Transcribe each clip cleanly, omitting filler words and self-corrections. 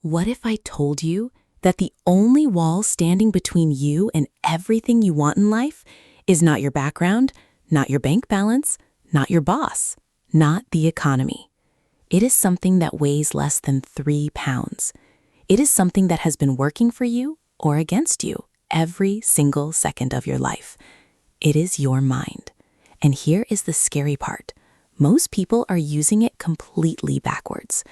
What if I told you that the only wall standing between you and everything you want in life is not your background, not your bank balance, not your boss, not the economy? It is something that weighs less than 3 pounds. It is something that has been working for you or against you every single second of your life. It is your mind. And here is the scary part. Most people are using it completely backwards.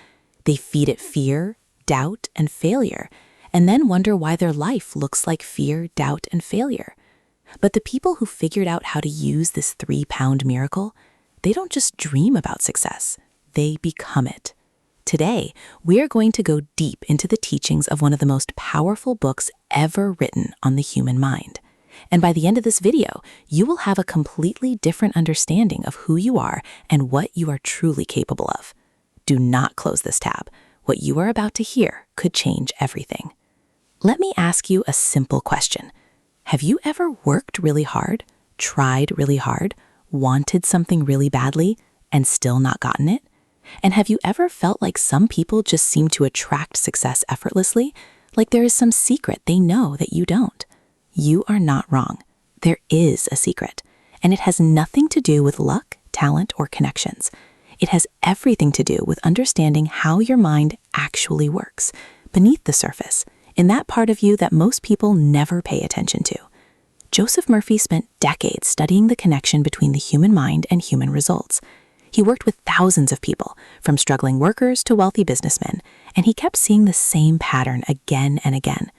They feed it fear, doubt, and failure, and then wonder why their life looks like fear, doubt, and failure. But the people who figured out how to use this 3-pound miracle, they don't just dream about success, they become it. Today, we are going to go deep into the teachings of one of the most powerful books ever written on the human mind. And by the end of this video, you will have a completely different understanding of who you are and what you are truly capable of. Do not close this tab. What you are about to hear could change everything. Let me ask you a simple question. Have you ever worked really hard, tried really hard, wanted something really badly, and still not gotten it? And have you ever felt like some people just seem to attract success effortlessly, like there is some secret they know that you don't? You are not wrong. There is a secret, and it has nothing to do with luck, talent, or connections. It has everything to do with understanding how your mind actually works, beneath the surface, in that part of you that most people never pay attention to. Joseph Murphy spent decades studying the connection between the human mind and human results. He worked with thousands of people, from struggling workers to wealthy businessmen, and he kept seeing the same pattern again and again.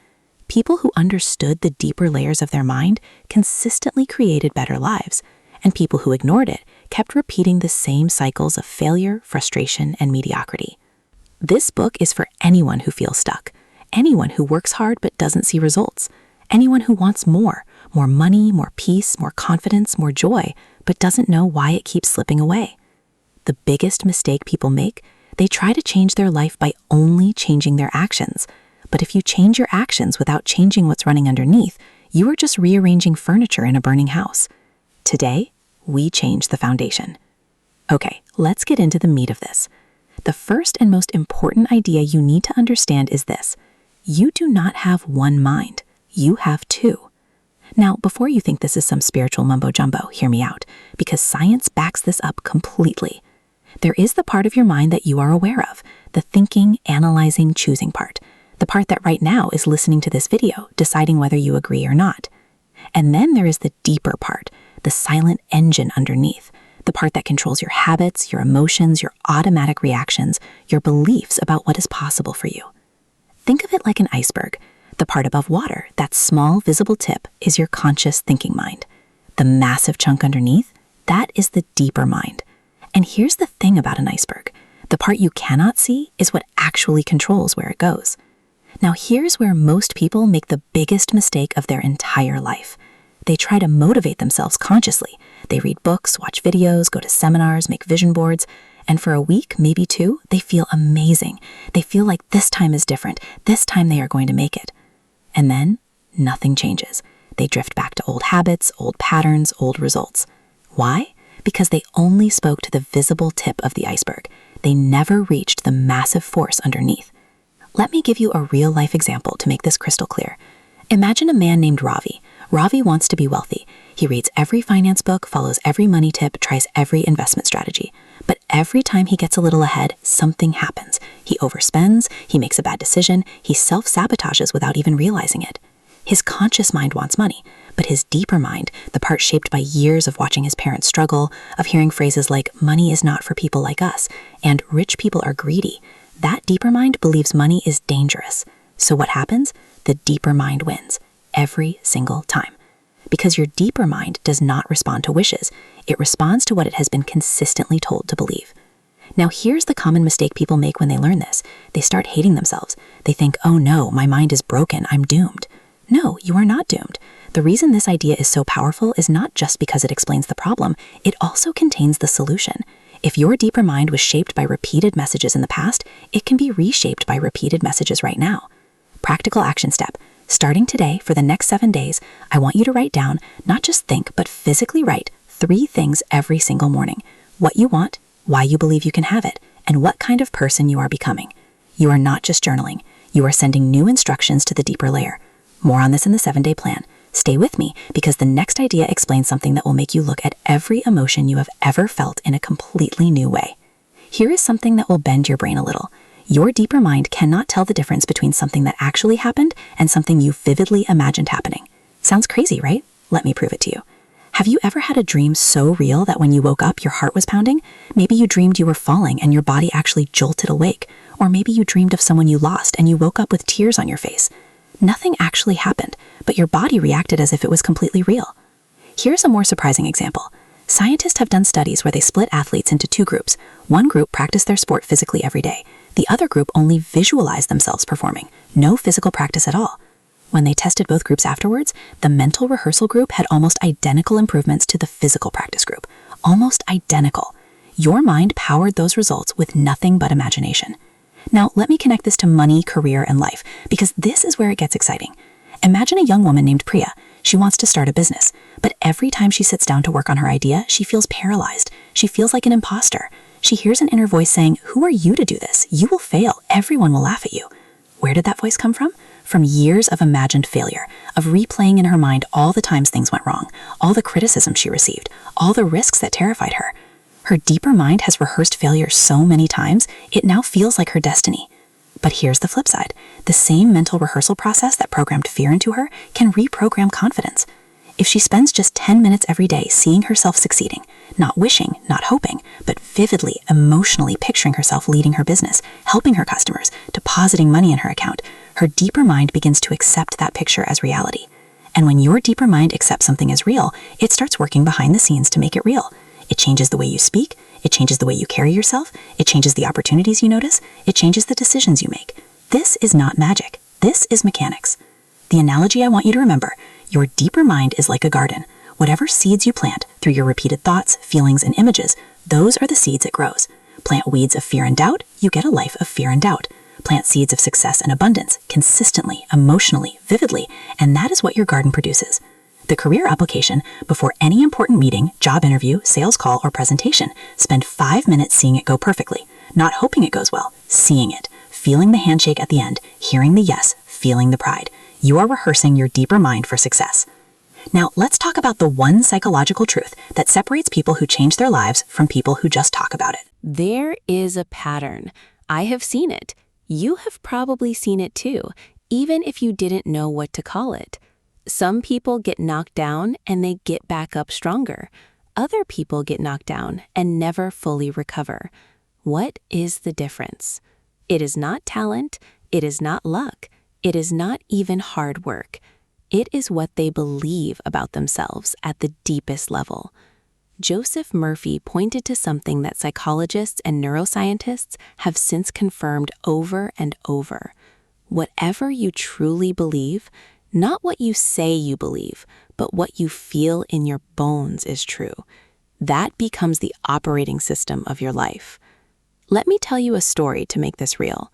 People who understood the deeper layers of their mind consistently created better lives, and people who ignored it kept repeating the same cycles of failure, frustration, and mediocrity. This book is for anyone who feels stuck, anyone who works hard but doesn't see results, anyone who wants more money, more peace, more confidence, more joy, but doesn't know why it keeps slipping away. The biggest mistake people make, they try to change their life by only changing their actions. But if you change your actions without changing what's running underneath, you are just rearranging furniture in a burning house. Today, we change the foundation. Okay, let's get into the meat of this. The first and most important idea you need to understand is this. You do not have one mind. You have two. Now, before you think this is some spiritual mumbo-jumbo, hear me out, because science backs this up completely. There is the part of your mind that you are aware of, the thinking, analyzing, choosing part, the part that right now is listening to this video, deciding whether you agree or not. And then there is the deeper part, the silent engine underneath, the part that controls your habits, your emotions, your automatic reactions, your beliefs about what is possible for you. Think of it like an iceberg. The part above water, that small visible tip, is your conscious thinking mind. The massive chunk underneath, that is the deeper mind. And here's the thing about an iceberg. The part you cannot see is what actually controls where it goes. Now here's where most people make the biggest mistake of their entire life. They try to motivate themselves consciously. They read books, watch videos, go to seminars, make vision boards, and for a week, maybe 2, they feel amazing. They feel like this time is different. This time they are going to make it. And then nothing changes. They drift back to old habits, old patterns, old results. Why? Because they only spoke to the visible tip of the iceberg. They never reached the massive force underneath. Let me give you a real-life example to make this crystal clear. Imagine a man named Ravi. Ravi wants to be wealthy. He reads every finance book, follows every money tip, tries every investment strategy. But every time he gets a little ahead, something happens. He overspends, he makes a bad decision, he self-sabotages without even realizing it. His conscious mind wants money, but his deeper mind, the part shaped by years of watching his parents struggle, of hearing phrases like, money is not for people like us, and rich people are greedy, that deeper mind believes money is dangerous. So what happens? The deeper mind wins, every single time. Because your deeper mind does not respond to wishes. It responds to what it has been consistently told to believe. Now here's the common mistake people make when they learn this. They start hating themselves. They think, oh no, my mind is broken, I'm doomed. No, you are not doomed. The reason this idea is so powerful is not just because it explains the problem, it also contains the solution. If your deeper mind was shaped by repeated messages in the past, it can be reshaped by repeated messages right now. Practical action step. Starting today, for the next 7 days, I want you to write down, not just think, but physically write 3 things every single morning. What you want, why you believe you can have it, and what kind of person you are becoming. You are not just journaling. You are sending new instructions to the deeper layer. More on this in the 7-day plan. Stay with me, because the next idea explains something that will make you look at every emotion you have ever felt in a completely new way. Here is something that will bend your brain a little. Your deeper mind cannot tell the difference between something that actually happened and something you vividly imagined happening. Sounds crazy, right? Let me prove it to you. Have you ever had a dream so real that when you woke up, your heart was pounding? Maybe you dreamed you were falling and your body actually jolted awake. Or maybe you dreamed of someone you lost and you woke up with tears on your face. Nothing actually happened, but your body reacted as if it was completely real. Here's a more surprising example. Scientists have done studies where they split athletes into 2 groups. One group practiced their sport physically every day. The other group only visualized themselves performing, no physical practice at all. When they tested both groups afterwards, the mental rehearsal group had almost identical improvements to the physical practice group. Almost identical. Your mind powered those results with nothing but imagination. Now, let me connect this to money, career, and life, because this is where it gets exciting. Imagine a young woman named Priya. She wants to start a business, but every time she sits down to work on her idea, she feels paralyzed. She feels like an imposter. She hears an inner voice saying, "Who are you to do this? You will fail. Everyone will laugh at you." Where did that voice come from? From years of imagined failure, of replaying in her mind all the times things went wrong, all the criticism she received, all the risks that terrified her. Her deeper mind has rehearsed failure so many times, it now feels like her destiny. But here's the flip side. The same mental rehearsal process that programmed fear into her can reprogram confidence. If she spends just 10 minutes every day seeing herself succeeding, not wishing, not hoping, but vividly, emotionally picturing herself leading her business, helping her customers, depositing money in her account, her deeper mind begins to accept that picture as reality. And when your deeper mind accepts something as real, it starts working behind the scenes to make it real. It changes the way you speak, it changes the way you carry yourself, it changes the opportunities you notice, it changes the decisions you make. This is not magic. This is mechanics. The analogy I want you to remember: your deeper mind is like a garden. Whatever seeds you plant through your repeated thoughts, feelings, and images, those are the seeds it grows. Plant weeds of fear and doubt, you get a life of fear and doubt. Plant seeds of success and abundance, consistently, emotionally, vividly, and that is what your garden produces. The career application: before any important meeting, job interview, sales call, or presentation, spend 5 minutes seeing it go perfectly. Not hoping it goes well, seeing it, feeling the handshake at the end, hearing the yes, feeling the pride. You are rehearsing your deeper mind for success. Now, let's talk about the one psychological truth that separates people who change their lives from people who just talk about it. There is a pattern. I have seen it. You have probably seen it too, even if you didn't know what to call it. Some people get knocked down and they get back up stronger. Other people get knocked down and never fully recover. What is the difference? It is not talent. It is not luck. It is not even hard work. It is what they believe about themselves at the deepest level. Joseph Murphy pointed to something that psychologists and neuroscientists have since confirmed over and over. Whatever you truly believe, not what you say you believe, but what you feel in your bones is true. That becomes the operating system of your life. Let me tell you a story to make this real.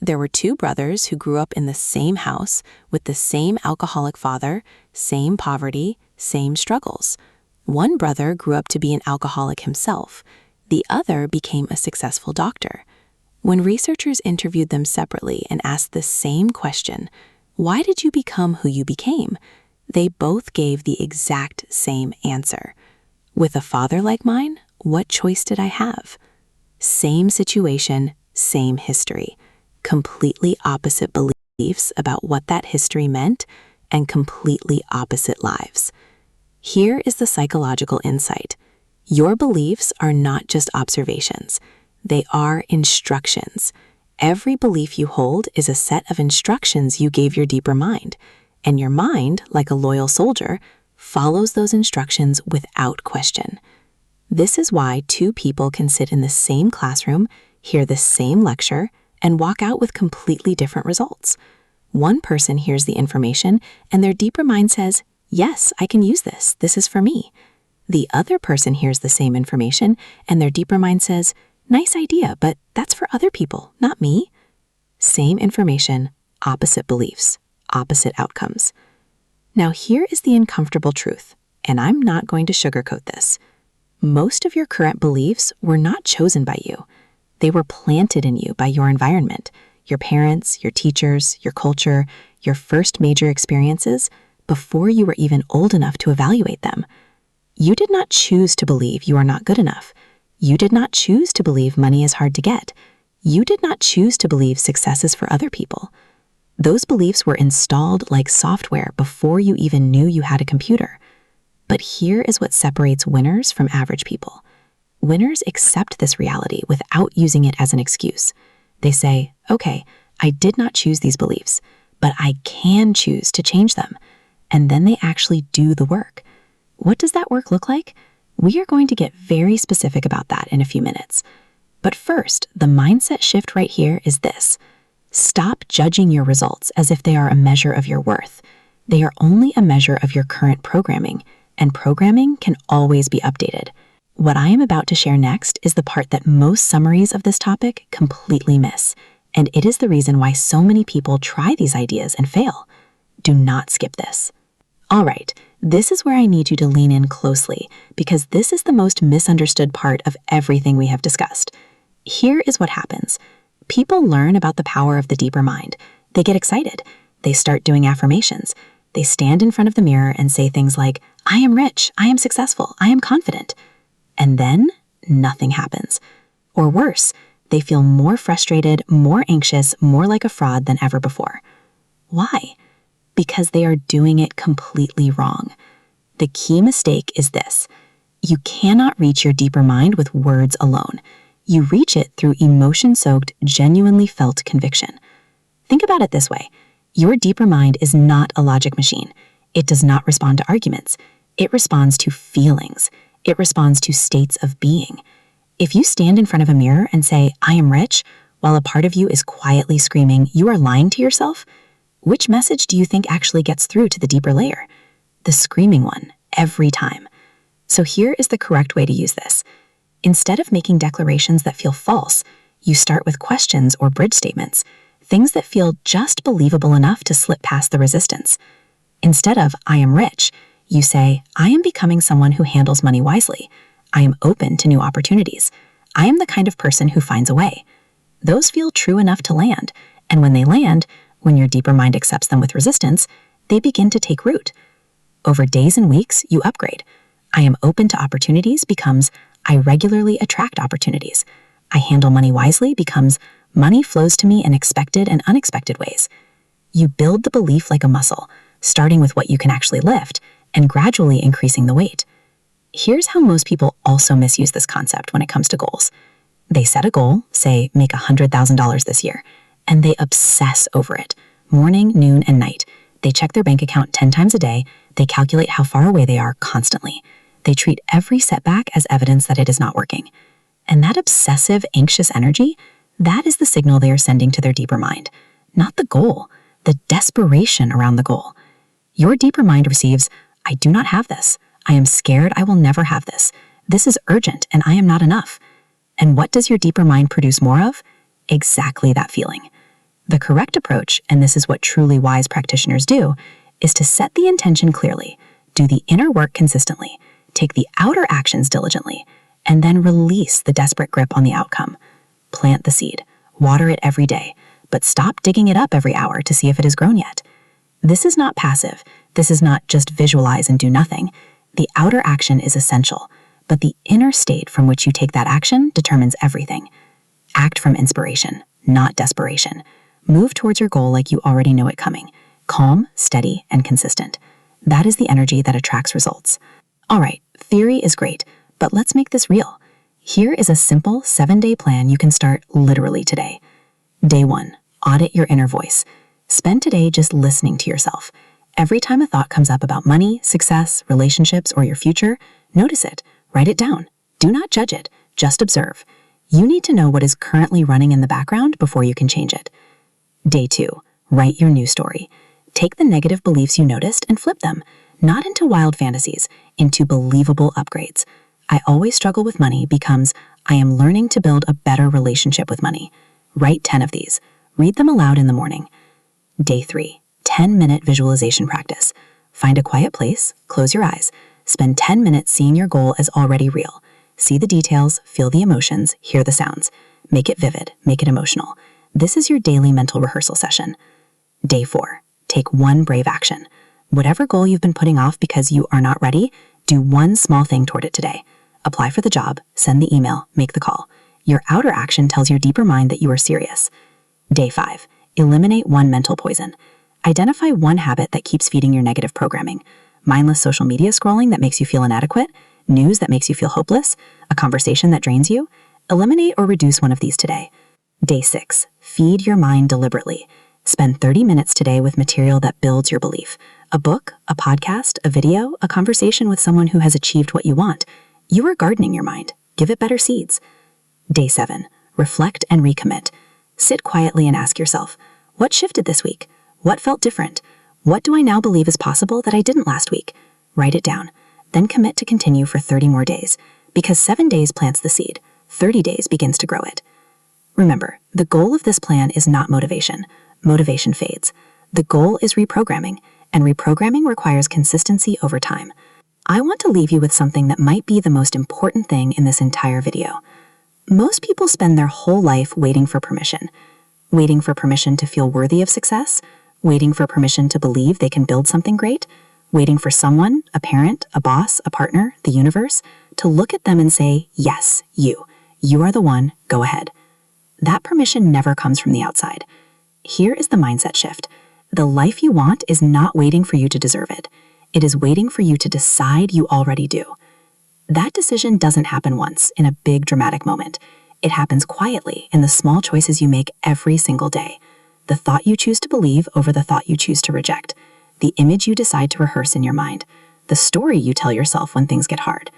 There were 2 brothers who grew up in the same house with the same alcoholic father, same poverty, same struggles. One brother grew up to be an alcoholic himself. The other became a successful doctor. When researchers interviewed them separately and asked the same question, "Why did you become who you became?" they both gave the exact same answer. "With a father like mine, what choice did I have?" Same situation, same history. Completely opposite beliefs about what that history meant, and completely opposite lives. Here is the psychological insight. Your beliefs are not just observations. They are instructions. Every belief you hold is a set of instructions you gave your deeper mind, and your mind, like a loyal soldier, follows those instructions without question. This is why 2 people can sit in the same classroom, hear the same lecture, and walk out with completely different results. One person hears the information and their deeper mind says, "Yes, I can use this. This is for me." The other person hears the same information and their deeper mind says, "Nice idea, but that's for other people, not me." Same information, opposite beliefs, opposite outcomes. Now here is the uncomfortable truth, and I'm not going to sugarcoat this. Most of your current beliefs were not chosen by you. They were planted in you by your environment, your parents, your teachers, your culture, your first major experiences, before you were even old enough to evaluate them. You did not choose to believe you are not good enough. You did not choose to believe money is hard to get. You did not choose to believe success is for other people. Those beliefs were installed like software before you even knew you had a computer. But here is what separates winners from average people. Winners accept this reality without using it as an excuse. They say, okay, I did not choose these beliefs, but I can choose to change them. And then they actually do the work. What does that work look like? We are going to get very specific about that in a few minutes. But first, the mindset shift right here is this. Stop judging your results as if they are a measure of your worth. They are only a measure of your current programming, and programming can always be updated. What I am about to share next is the part that most summaries of this topic completely miss, and it is the reason why so many people try these ideas and fail. Do not skip this. All right, this is where I need you to lean in closely, because this is the most misunderstood part of everything we have discussed. Here is what happens. People learn about the power of the deeper mind. They get excited. They start doing affirmations. They stand in front of the mirror and say things like, I am rich, I am successful, I am confident. And then nothing happens. Or worse, they feel more frustrated, more anxious, more like a fraud than ever before. Why? Because they are doing it completely wrong. The key mistake is this. You cannot reach your deeper mind with words alone. You reach it through emotion-soaked, genuinely felt conviction. Think about it this way. Your deeper mind is not a logic machine. It does not respond to arguments. It responds to feelings. It responds to states of being. If you stand in front of a mirror and say, I am rich, while a part of you is quietly screaming, you are lying to yourself, which message do you think actually gets through to the deeper layer? The screaming one, every time. So here is the correct way to use this. Instead of making declarations that feel false, you start with questions or bridge statements, things that feel just believable enough to slip past the resistance. Instead of, I am rich, you say, I am becoming someone who handles money wisely. I am open to new opportunities. I am the kind of person who finds a way. Those feel true enough to land, and when they land, when your deeper mind accepts them with resistance, they begin to take root. Over days and weeks, you upgrade. I am open to opportunities becomes, I regularly attract opportunities. I handle money wisely becomes, money flows to me in expected and unexpected ways. You build the belief like a muscle, starting with what you can actually lift and gradually increasing the weight. Here's how most people also misuse this concept when it comes to goals. They set a goal, say, make $100,000 this year, and they obsess over it. Morning, noon, and night. They check their bank account 10 times a day. They calculate how far away they are constantly. They treat every setback as evidence that it is not working. And that obsessive, anxious energy, that is the signal they are sending to their deeper mind. Not the goal, the desperation around the goal. Your deeper mind receives, I do not have this. I am scared I will never have this. This is urgent and I am not enough. And what does your deeper mind produce more of? Exactly that feeling. The correct approach, and this is what truly wise practitioners do, is to set the intention clearly, do the inner work consistently, take the outer actions diligently, and then release the desperate grip on the outcome. Plant the seed, water it every day, but stop digging it up every hour to see if it has grown yet. This is not passive. This is not just visualize and do nothing. The outer action is essential, but the inner state from which you take that action determines everything. Act from inspiration, not desperation. Move towards your goal like you already know it coming. Calm, steady, and consistent. That is the energy that attracts results. All right, theory is great, but let's make this real. Here is a simple 7-day plan you can start literally today. Day 1, audit your inner voice. Spend today just listening to yourself. Every time a thought comes up about money, success, relationships, or your future, notice it, write it down. Do not judge it, just observe. You need to know what is currently running in the background before you can change it. Day 2, write your new story. Take the negative beliefs you noticed and flip them, not into wild fantasies, into believable upgrades. I always struggle with money becomes, I am learning to build a better relationship with money. Write 10 of these. Read them aloud in the morning. Day 3, 10-minute visualization practice. Find a quiet place, close your eyes. Spend 10 minutes seeing your goal as already real. See the details, feel the emotions, hear the sounds. Make it vivid, make it emotional. This is your daily mental rehearsal session. Day 4, take one brave action. Whatever goal you've been putting off because you are not ready, do one small thing toward it today. Apply for the job, send the email, make the call. Your outer action tells your deeper mind that you are serious. Day 5, eliminate one mental poison. Identify one habit that keeps feeding your negative programming. Mindless social media scrolling that makes you feel inadequate, news that makes you feel hopeless, a conversation that drains you. Eliminate or reduce one of these today. Day 6, feed your mind deliberately. Spend 30 minutes today with material that builds your belief. A book, a podcast, a video, a conversation with someone who has achieved what you want. You are gardening your mind. Give it better seeds. Day 7, reflect and recommit. Sit quietly and ask yourself, what shifted this week? What felt different? What do I now believe is possible that I didn't last week? Write it down. Then commit to continue for 30 more days. Because 7 days plants the seed, 30 days begins to grow it. Remember, the goal of this plan is not motivation. Motivation fades. The goal is reprogramming, and reprogramming requires consistency over time. I want to leave you with something that might be the most important thing in this entire video. Most people spend their whole life waiting for permission. Waiting for permission to feel worthy of success, waiting for permission to believe they can build something great, waiting for someone, a parent, a boss, a partner, the universe, to look at them and say, yes, you are the one, go ahead. That permission never comes from the outside. Here is the mindset shift. The life you want is not waiting for you to deserve it. It is waiting for you to decide you already do. That decision doesn't happen once in a big dramatic moment. It happens quietly in the small choices you make every single day. The thought you choose to believe over the thought you choose to reject. The image you decide to rehearse in your mind. The story you tell yourself when things get hard.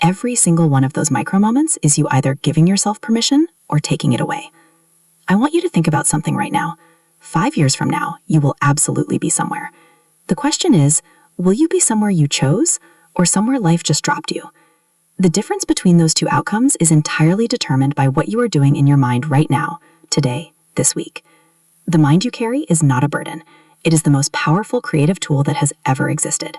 Every single one of those micro moments is you either giving yourself permission or taking it away. I want you to think about something right now. 5 years from now, you will absolutely be somewhere. The question is, will you be somewhere you chose or somewhere life just dropped you? The difference between those two outcomes is entirely determined by what you are doing in your mind right now, today, this week. The mind you carry is not a burden. It is the most powerful creative tool that has ever existed.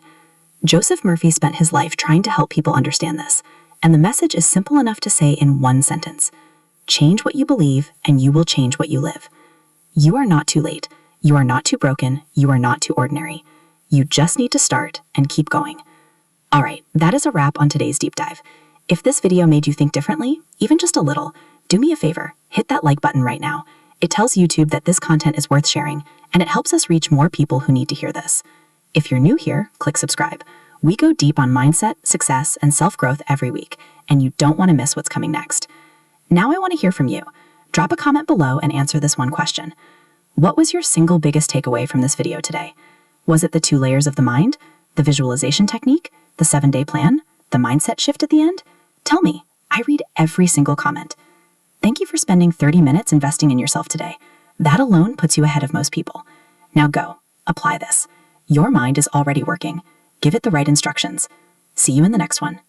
Joseph Murphy spent his life trying to help people understand this, and the message is simple enough to say in one sentence. Change what you believe, and you will change what you live. You are not too late. You are not too broken. You are not too ordinary. You just need to start and keep going. All right, that is a wrap on today's deep dive. If this video made you think differently, even just a little, do me a favor, hit that like button right now. It tells YouTube that this content is worth sharing, and it helps us reach more people who need to hear this. If you're new here, click subscribe. We go deep on mindset, success, and self-growth every week, and you don't want to miss what's coming next. Now I want to hear from you. Drop a comment below and answer this one question. What was your single biggest takeaway from this video today? Was it the 2 layers of the mind, the visualization technique, the 7-day plan, the mindset shift at the end? Tell me. I read every single comment. Thank you for spending 30 minutes investing in yourself today. That alone puts you ahead of most people. Now go, apply this. Your mind is already working. Give it the right instructions. See you in the next one.